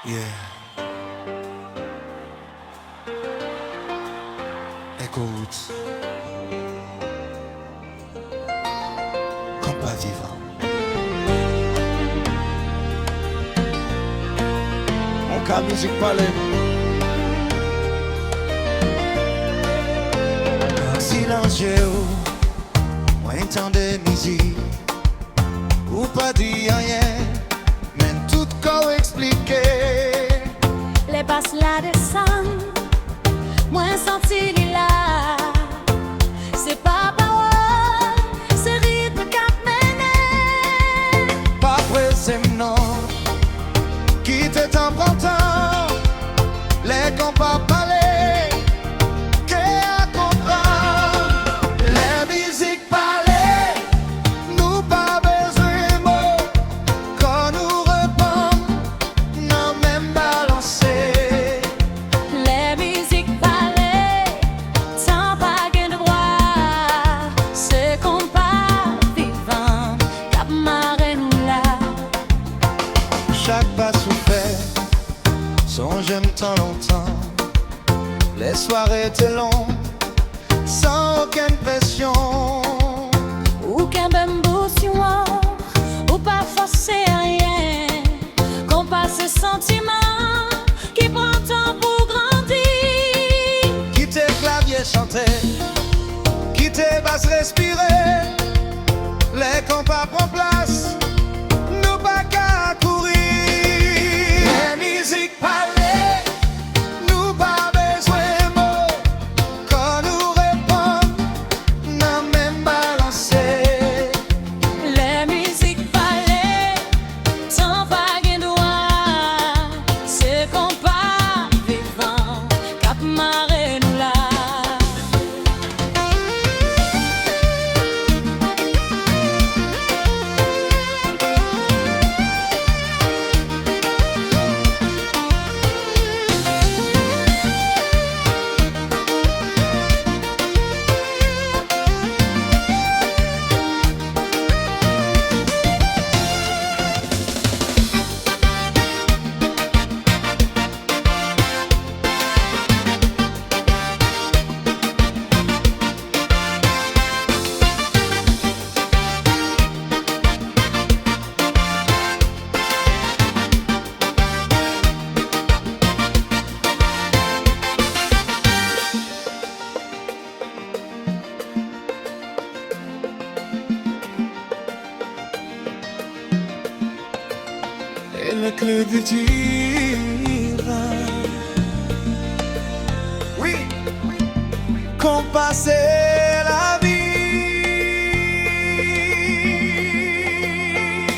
Yeah. Écoute, compas vivant. Mon cas musique palais. Silencieux, moi entendais musique, ou pas dit rien, mais tout corps expliqué. Les basses la descendent, moins senti là. C'est pas parole, c'est rythme qu'a mené. Pas pressé non, qui t'est important, les compas parler. Chaque pas souffert, son j'aime tant longtemps. Les soirées étaient longues, sans aucune pression. Aucun bambou si ou pas forcer rien. Qu'on passe ce sentiment qui prend temps pour grandir. Quitter clavier chanter, quitter basse respirer. Les compas prennent place, nous pas qu'à courir. Les musiques parler, nous pas besoin de mots. Quand nous répondons, non même balancer. Les musiques parlent, sans pas de droit. C'est qu'on pas vivant, cap marée nous là. Et le club du divin. Oui, qu'on passait la vie.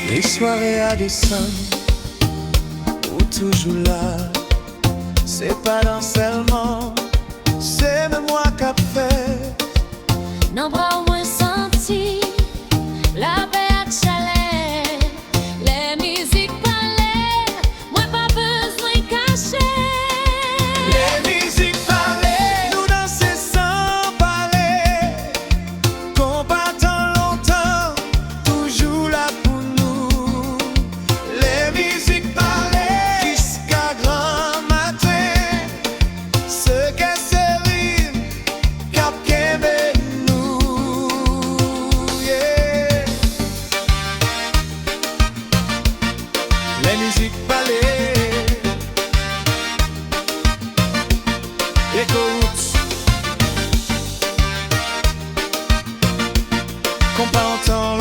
Les soirées à descendre, ou toujours là. C'est pas dans seulement, c'est même moi qu'a fait. Non, bras au moins senti la paix avec chaleur. Les musiques parlent, moi pas besoin de cacher. Les musiques parlent, nous danser sans parler. Combattant longtemps, toujours là pour nous. Les musiques parlent jusqu'à grand matin. Ce qu'est ce rythme, cap qu'aimait nous. Yeah. Les musiques parlent. Écoute, qu'on pas entend